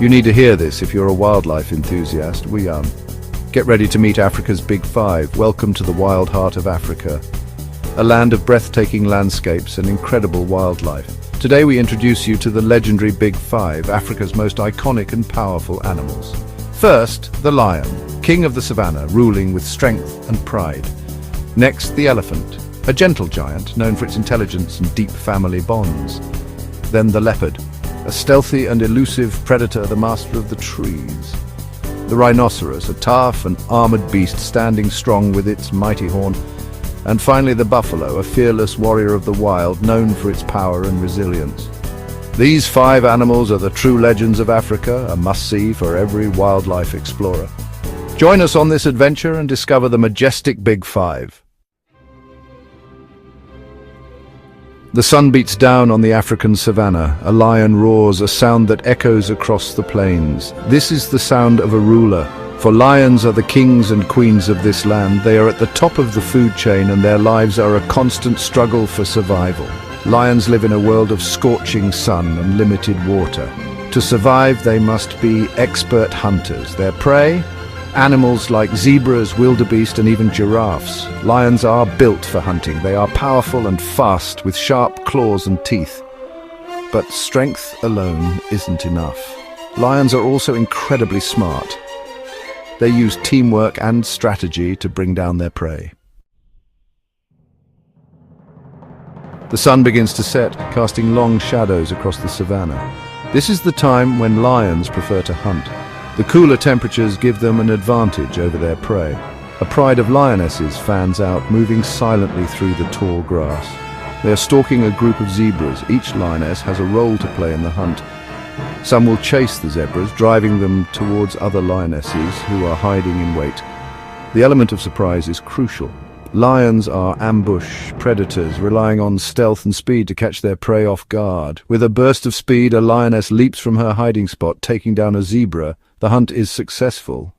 You need to hear this if you're a wildlife enthusiast. Get ready to meet Africa's Big Five. Welcome to the wild heart of Africa, a land of breathtaking landscapes and incredible wildlife. Today we introduce you to the legendary Big Five, Africa's most iconic and powerful animals. First, the lion, king of the savannah, ruling with strength and pride. Next, the elephant, a gentle giant known for its intelligence and deep family bonds. Then the leopard, a stealthy and elusive predator, the master of the trees. The rhinoceros, a tough and armored beast standing strong with its mighty horn. And finally the buffalo, a fearless warrior of the wild, known for its power and resilience. These five animals are the true legends of Africa, a must-see for every wildlife explorer. Join us on this adventure and discover the majestic Big Five. The sun beats down on the African savannah. A lion roars, a sound that echoes across the plains. This is the sound of a ruler, for lions are the kings and queens of this land. They are at the top of the food chain and their lives are a constant struggle for survival. Lions live in a world of scorching sun and limited water. To survive, they must be expert hunters. Their prey? Animals like zebras, wildebeest and even giraffes. Lions are built for hunting. They are powerful and fast with sharp claws and teeth. But strength alone isn't enough. Lions are also incredibly smart. They use teamwork and strategy to bring down their prey. The sun begins to set, casting long shadows across the savannah. This is the time when lions prefer to hunt. The cooler temperatures give them an advantage over their prey. A pride of lionesses fans out, moving silently through the tall grass. They are stalking a group of zebras. Each lioness has a role to play in the hunt. Some will chase the zebras, driving them towards other lionesses who are hiding in wait. The element of surprise is crucial. Lions are ambush predators, relying on stealth and speed to catch their prey off guard. With a burst of speed, a lioness leaps from her hiding spot, taking down a zebra. The hunt is successful.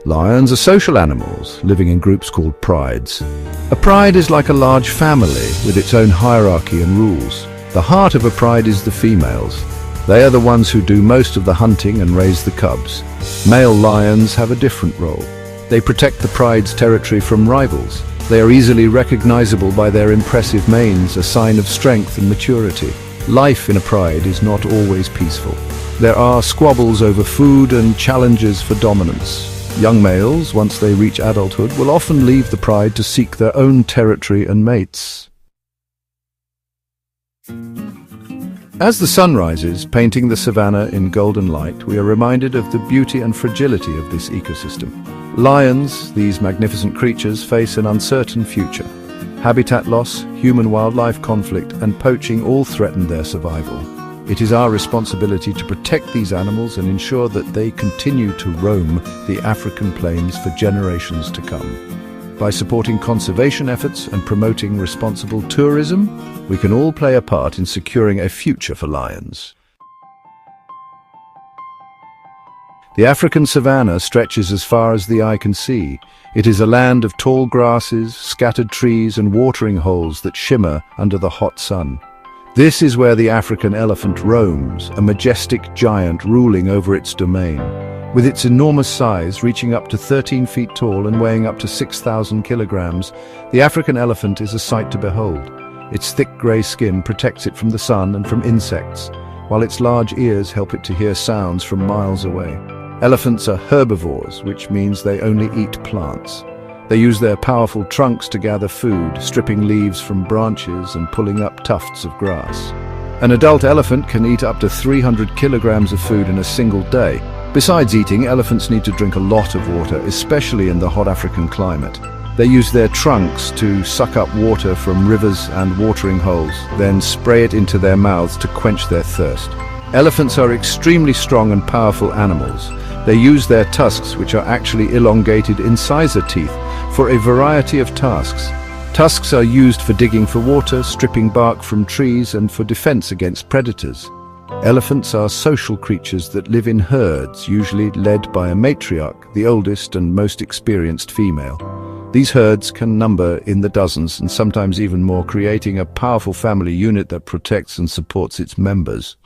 Lions are social animals, living in groups called prides. A pride is like a large family with its own hierarchy and rules. The heart of a pride is the females. They are the ones who do most of the hunting and raise the cubs. Male lions have a different role. They protect the pride's territory from rivals. They are easily recognizable by their impressive manes, a sign of strength and maturity. Life in a pride is not always peaceful. There are squabbles over food and challenges for dominance. Young males, once they reach adulthood, will often leave the pride to seek their own territory and mates. As the sun rises, painting the savannah in golden light, we are reminded of the beauty and fragility of this ecosystem. Lions, these magnificent creatures, face an uncertain future. Habitat loss, human-wildlife conflict, and poaching all threaten their survival. It is our responsibility to protect these animals and ensure that they continue to roam the African plains for generations to come. By supporting conservation efforts and promoting responsible tourism, we can all play a part in securing a future for lions. The African savannah stretches as far as the eye can see. It is a land of tall grasses, scattered trees and watering holes that shimmer under the hot sun. This is where the African elephant roams, a majestic giant ruling over its domain. With its enormous size, reaching up to 13 feet tall and weighing up to 6,000 kilograms, the African elephant is a sight to behold. Its thick grey skin protects it from the sun and from insects, while its large ears help it to hear sounds from miles away. Elephants are herbivores, which means they only eat plants. They use their powerful trunks to gather food, stripping leaves from branches and pulling up tufts of grass. An adult elephant can eat up to 300 kilograms of food in a single day. Besides eating, elephants need to drink a lot of water, especially in the hot African climate. They use their trunks to suck up water from rivers and watering holes, then spray it into their mouths to quench their thirst. Elephants are extremely strong and powerful animals. They use their tusks, which are actually elongated incisor teeth, for a variety of tasks. Tusks are used for digging for water, stripping bark from trees, and for defense against predators. Elephants are social creatures that live in herds, usually led by a matriarch, the oldest and most experienced female. These herds can number in the dozens and sometimes even more, creating a powerful family unit that protects and supports its members.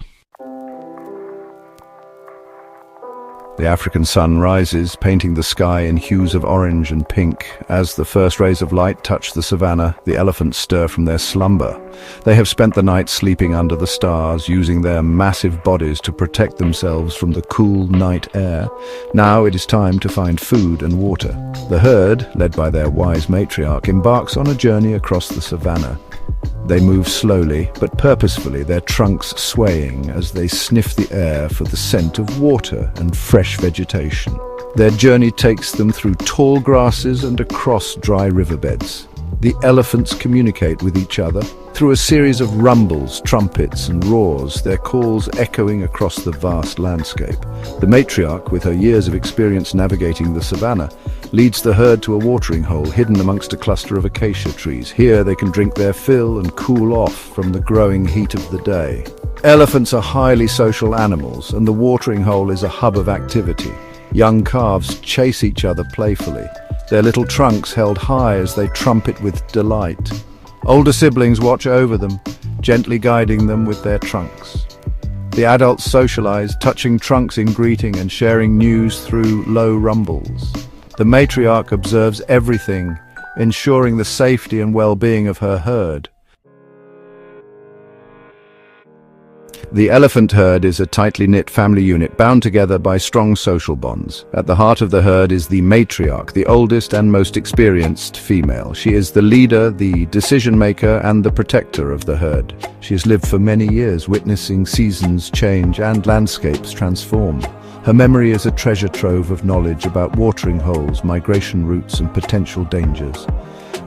The African sun rises, painting the sky in hues of orange and pink. As the first rays of light touch the savanna, the elephants stir from their slumber. They have spent the night sleeping under the stars, using their massive bodies to protect themselves from the cool night air. Now it is time to find food and water. The herd, led by their wise matriarch, embarks on a journey across the savanna. They move slowly, but purposefully, their trunks swaying as they sniff the air for the scent of water and fresh vegetation. Their journey takes them through tall grasses and across dry riverbeds. The elephants communicate with each other through a series of rumbles, trumpets and roars, their calls echoing across the vast landscape. The matriarch, with her years of experience navigating the savanna, leads the herd to a watering hole hidden amongst a cluster of acacia trees. Here they can drink their fill and cool off from the growing heat of the day. Elephants are highly social animals, and the watering hole is a hub of activity. Young calves chase each other playfully, their little trunks held high as they trumpet with delight. Older siblings watch over them, gently guiding them with their trunks. The adults socialize, touching trunks in greeting and sharing news through low rumbles. The matriarch observes everything, ensuring the safety and well-being of her herd. The elephant herd is a tightly knit family unit bound together by strong social bonds. At the heart of the herd is the matriarch, the oldest and most experienced female. She is the leader, the decision-maker, and the protector of the herd. She has lived for many years, witnessing seasons change and landscapes transform. Her memory is a treasure trove of knowledge about watering holes, migration routes, and potential dangers.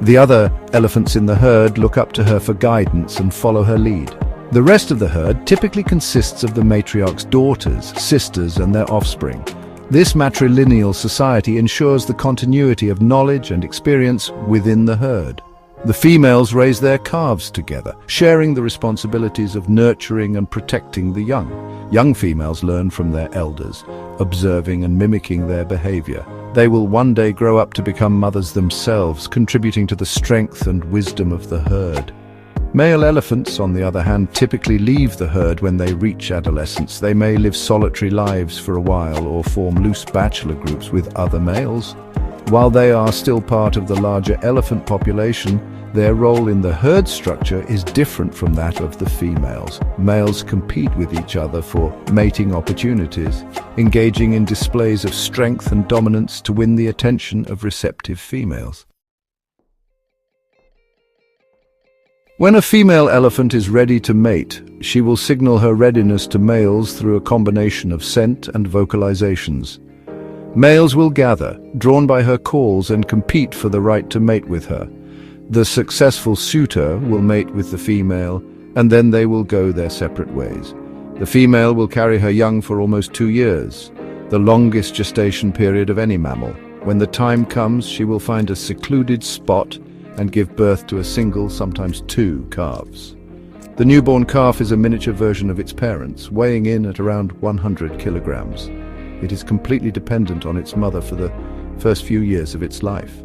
The other elephants in the herd look up to her for guidance and follow her lead. The rest of the herd typically consists of the matriarch's daughters, sisters, and their offspring. This matrilineal society ensures the continuity of knowledge and experience within the herd. The females raise their calves together, sharing the responsibilities of nurturing and protecting the young. Young females learn from their elders, observing and mimicking their behavior. They will one day grow up to become mothers themselves, contributing to the strength and wisdom of the herd. Male elephants, on the other hand, typically leave the herd when they reach adolescence. They may live solitary lives for a while or form loose bachelor groups with other males. While they are still part of the larger elephant population, their role in the herd structure is different from that of the females. Males compete with each other for mating opportunities, engaging in displays of strength and dominance to win the attention of receptive females. When a female elephant is ready to mate, she will signal her readiness to males through a combination of scent and vocalizations. Males will gather, drawn by her calls, and compete for the right to mate with her. The successful suitor will mate with the female, and then they will go their separate ways. The female will carry her young for almost 2 years, the longest gestation period of any mammal. When the time comes, she will find a secluded spot and give birth to a single, sometimes 2 calves. The newborn calf is a miniature version of its parents, weighing in at around 100 kilograms. It is completely dependent on its mother for the first few years of its life.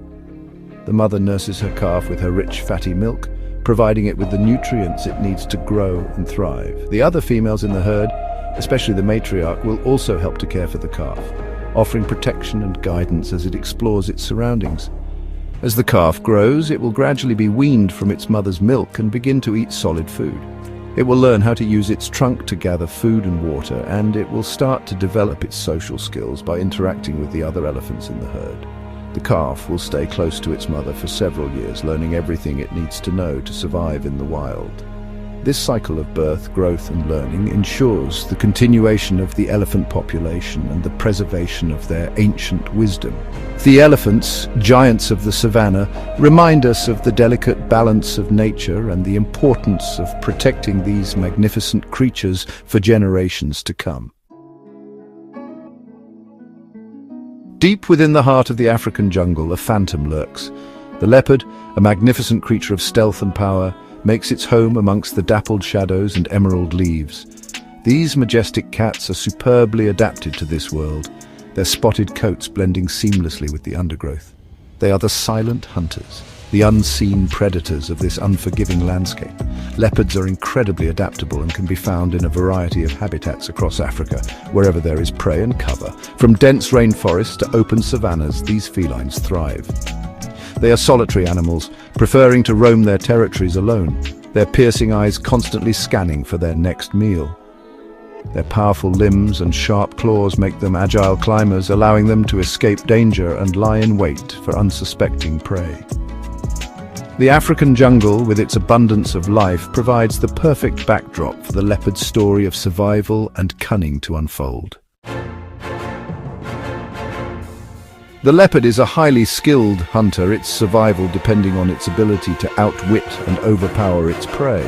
The mother nurses her calf with her rich, fatty milk, providing it with the nutrients it needs to grow and thrive. The other females in the herd, especially the matriarch, will also help to care for the calf, offering protection and guidance as it explores its surroundings. As the calf grows, it will gradually be weaned from its mother's milk and begin to eat solid food. It will learn how to use its trunk to gather food and water, and it will start to develop its social skills by interacting with the other elephants in the herd. The calf will stay close to its mother for several years, learning everything it needs to know to survive in the wild. This cycle of birth, growth, and learning ensures the continuation of the elephant population and the preservation of their ancient wisdom. The elephants, giants of the savanna, remind us of the delicate balance of nature and the importance of protecting these magnificent creatures for generations to come. Deep within the heart of the African jungle, a phantom lurks. The leopard, a magnificent creature of stealth and power, makes its home amongst the dappled shadows and emerald leaves. These majestic cats are superbly adapted to this world, their spotted coats blending seamlessly with the undergrowth. They are the silent hunters, the unseen predators of this unforgiving landscape. Leopards are incredibly adaptable and can be found in a variety of habitats across Africa, wherever there is prey and cover. From dense rainforests to open savannas, these felines thrive. They are solitary animals, preferring to roam their territories alone, their piercing eyes constantly scanning for their next meal. Their powerful limbs and sharp claws make them agile climbers, allowing them to escape danger and lie in wait for unsuspecting prey. The African jungle, with its abundance of life, provides the perfect backdrop for the leopard's story of survival and cunning to unfold. The leopard is a highly skilled hunter, its survival depending on its ability to outwit and overpower its prey.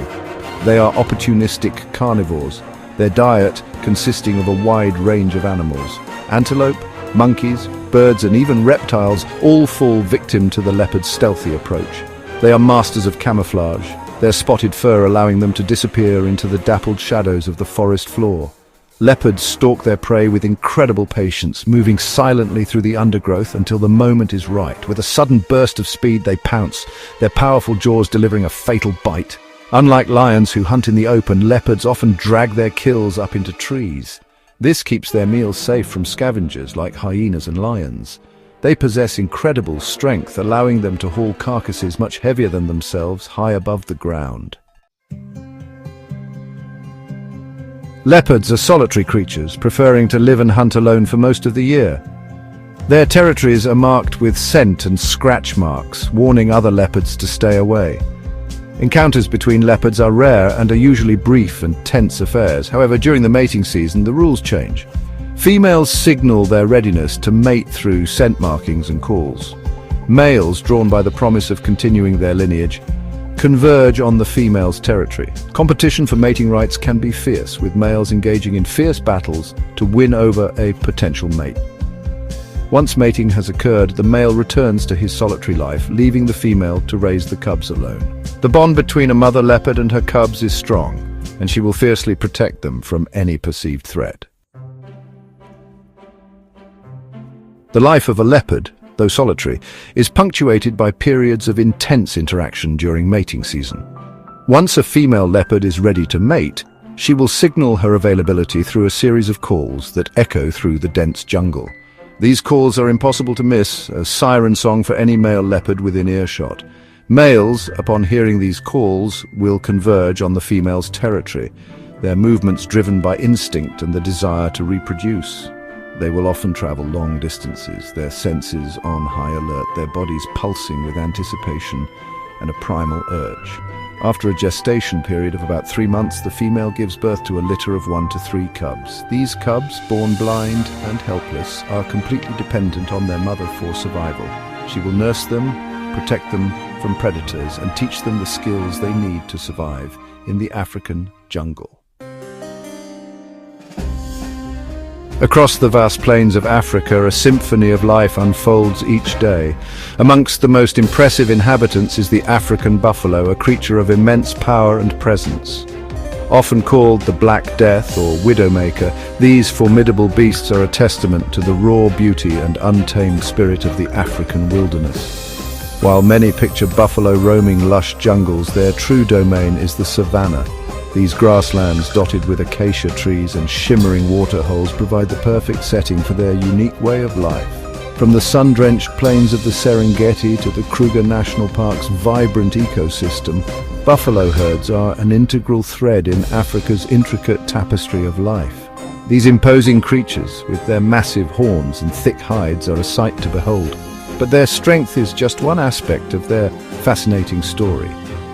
They are opportunistic carnivores, their diet consisting of a wide range of animals. Antelope, monkeys, birds and even reptiles all fall victim to the leopard's stealthy approach. They are masters of camouflage, their spotted fur allowing them to disappear into the dappled shadows of the forest floor. Leopards stalk their prey with incredible patience, moving silently through the undergrowth until the moment is right. With a sudden burst of speed, they pounce, their powerful jaws delivering a fatal bite. Unlike lions who hunt in the open, leopards often drag their kills up into trees. This keeps their meals safe from scavengers like hyenas and lions. They possess incredible strength, allowing them to haul carcasses much heavier than themselves high above the ground. Leopards are solitary creatures, preferring to live and hunt alone for most of the year. Their territories are marked with scent and scratch marks, warning other leopards to stay away. Encounters between leopards are rare and are usually brief and tense affairs. However, during the mating season, the rules change. Females signal their readiness to mate through scent markings and calls. Males, drawn by the promise of continuing their lineage, converge on the female's territory. Competition for mating rights can be fierce, with males engaging in fierce battles to win over a potential mate. Once mating has occurred, the male returns to his solitary life, leaving the female to raise the cubs alone. The bond between a mother leopard and her cubs is strong, and she will fiercely protect them from any perceived threat. The life of a leopard, though solitary, is punctuated by periods of intense interaction during mating season. Once a female leopard is ready to mate, she will signal her availability through a series of calls that echo through the dense jungle. These calls are impossible to miss, a siren song for any male leopard within earshot. Males, upon hearing these calls, will converge on the female's territory, their movements driven by instinct and the desire to reproduce. They will often travel long distances, their senses on high alert, their bodies pulsing with anticipation and a primal urge. After a gestation period of about 3 months, the female gives birth to a litter of 1 to 3 cubs. These cubs, born blind and helpless, are completely dependent on their mother for survival. She will nurse them, protect them from predators, and teach them the skills they need to survive in the African jungle. Across the vast plains of Africa, a symphony of life unfolds each day. Amongst the most impressive inhabitants is the African buffalo, a creature of immense power and presence. Often called the Black Death or Widowmaker, these formidable beasts are a testament to the raw beauty and untamed spirit of the African wilderness. While many picture buffalo roaming lush jungles, their true domain is the savanna. These grasslands, dotted with acacia trees and shimmering waterholes, provide the perfect setting for their unique way of life. From the sun-drenched plains of the Serengeti to the Kruger National Park's vibrant ecosystem, buffalo herds are an integral thread in Africa's intricate tapestry of life. These imposing creatures, with their massive horns and thick hides, are a sight to behold. But their strength is just one aspect of their fascinating story.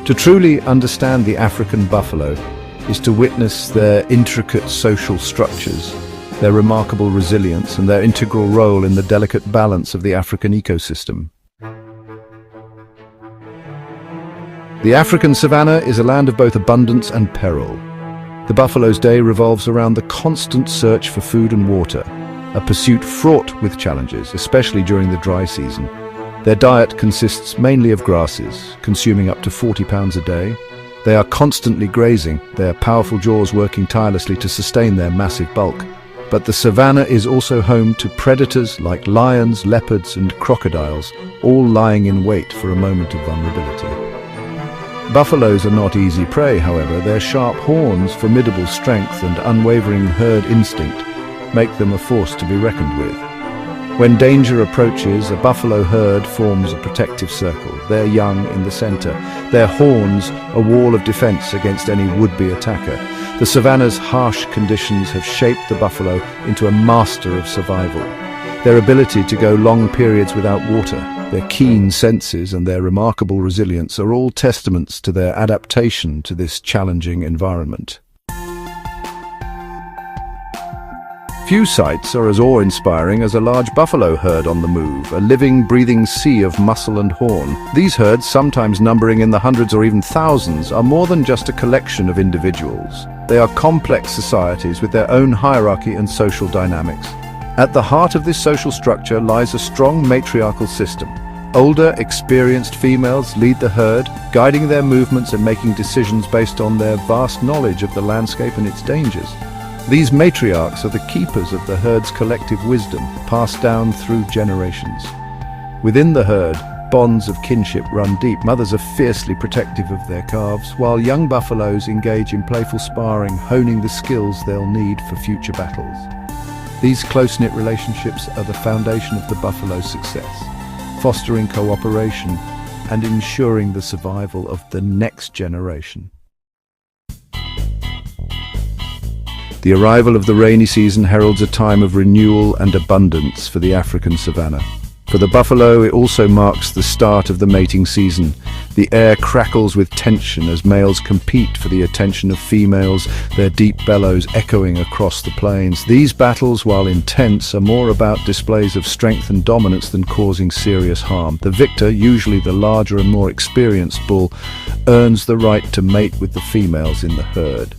To truly understand the African buffalo is to witness their intricate social structures, their remarkable resilience, and their integral role in the delicate balance of the African ecosystem. The African savanna is a land of both abundance and peril. The buffalo's day revolves around the constant search for food and water, a pursuit fraught with challenges, especially during the dry season. Their diet consists mainly of grasses, consuming up to 40 pounds a day. They are constantly grazing, their powerful jaws working tirelessly to sustain their massive bulk. But the savanna is also home to predators like lions, leopards, and crocodiles, all lying in wait for a moment of vulnerability. Buffaloes are not easy prey, however. Their sharp horns, formidable strength, and unwavering herd instinct make them a force to be reckoned with. When danger approaches, a buffalo herd forms a protective circle, their young in the center, their horns a wall of defense against any would-be attacker. The savanna's harsh conditions have shaped the buffalo into a master of survival. Their ability to go long periods without water, their keen senses, and their remarkable resilience are all testaments to their adaptation to this challenging environment. Few sights are as awe-inspiring as a large buffalo herd on the move, a living, breathing sea of muscle and horn. These herds, sometimes numbering in the hundreds or even thousands, are more than just a collection of individuals. They are complex societies with their own hierarchy and social dynamics. At the heart of this social structure lies a strong matriarchal system. Older, experienced females lead the herd, guiding their movements and making decisions based on their vast knowledge of the landscape and its dangers. These matriarchs are the keepers of the herd's collective wisdom, passed down through generations. Within the herd, bonds of kinship run deep. Mothers are fiercely protective of their calves, while young buffaloes engage in playful sparring, honing the skills they'll need for future battles. These close-knit relationships are the foundation of the buffalo's success, fostering cooperation and ensuring the survival of the next generation. The arrival of the rainy season heralds a time of renewal and abundance for the African savanna. For the buffalo, it also marks the start of the mating season. The air crackles with tension as males compete for the attention of females, their deep bellows echoing across the plains. These battles, while intense, are more about displays of strength and dominance than causing serious harm. The victor, usually the larger and more experienced bull, earns the right to mate with the females in the herd.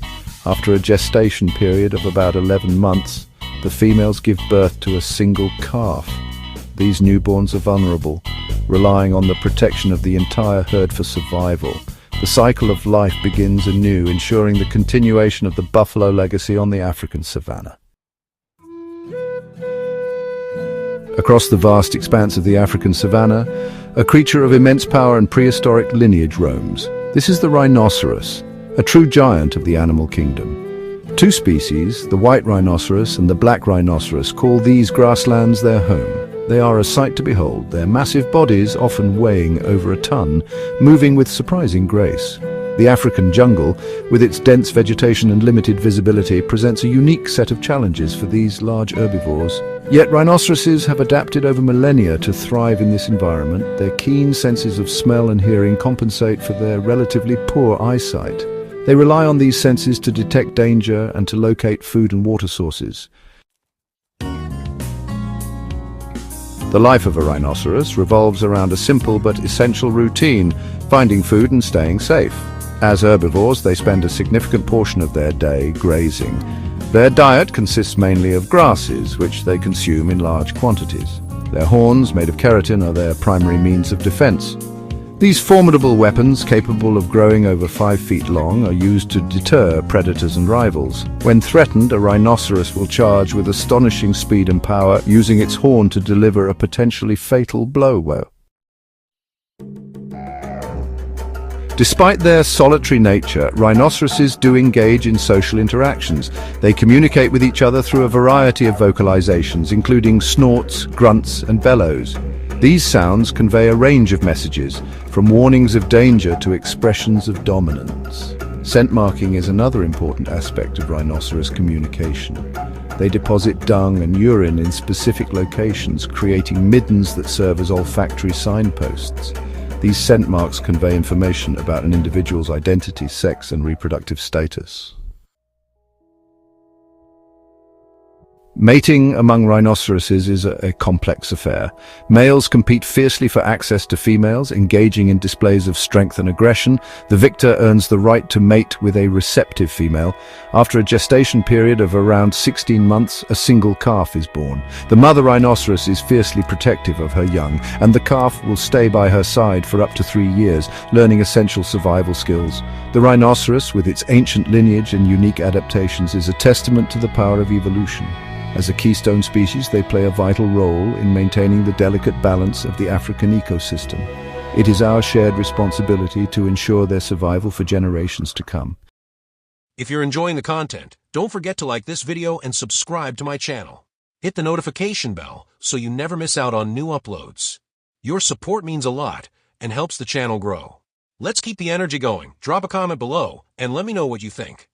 After a gestation period of about 11 months, the females give birth to a single calf. These newborns are vulnerable, relying on the protection of the entire herd for survival. The cycle of life begins anew, ensuring the continuation of the buffalo legacy on the African savanna. Across the vast expanse of the African savanna, a creature of immense power and prehistoric lineage roams. This is the rhinoceros, a true giant of the animal kingdom. Two species, the white rhinoceros and the black rhinoceros, call these grasslands their home. They are a sight to behold, their massive bodies often weighing over a ton, moving with surprising grace. The African jungle, with its dense vegetation and limited visibility, presents a unique set of challenges for these large herbivores. Yet rhinoceroses have adapted over millennia to thrive in this environment. Their keen senses of smell and hearing compensate for their relatively poor eyesight. They rely on these senses to detect danger and to locate food and water sources. The life of a rhinoceros revolves around a simple but essential routine: finding food and staying safe. As herbivores, they spend a significant portion of their day grazing. Their diet consists mainly of grasses, which they consume in large quantities. Their horns, made of keratin, are their primary means of defense. These formidable weapons, capable of growing over 5 feet long, are used to deter predators and rivals. When threatened, a rhinoceros will charge with astonishing speed and power, using its horn to deliver a potentially fatal blow. Despite their solitary nature, rhinoceroses do engage in social interactions. They communicate with each other through a variety of vocalizations, including snorts, grunts, and bellows. These sounds convey a range of messages, from warnings of danger to expressions of dominance. Scent marking is another important aspect of rhinoceros communication. They deposit dung and urine in specific locations, creating middens that serve as olfactory signposts. These scent marks convey information about an individual's identity, sex, and reproductive status. Mating among rhinoceroses is a complex affair. Males compete fiercely for access to females, engaging in displays of strength and aggression. The victor earns the right to mate with a receptive female. After a gestation period of around 16 months, a single calf is born. The mother rhinoceros is fiercely protective of her young, and the calf will stay by her side for up to 3 years, learning essential survival skills. The rhinoceros, with its ancient lineage and unique adaptations, is a testament to the power of evolution. As a keystone species, they play a vital role in maintaining the delicate balance of the African ecosystem. It is our shared responsibility to ensure their survival for generations to come. If you're enjoying the content, don't forget to like this video and subscribe to my channel. Hit the notification bell so you never miss out on new uploads. Your support means a lot and helps the channel grow. Let's keep the energy going. Drop a comment below and let me know what you think.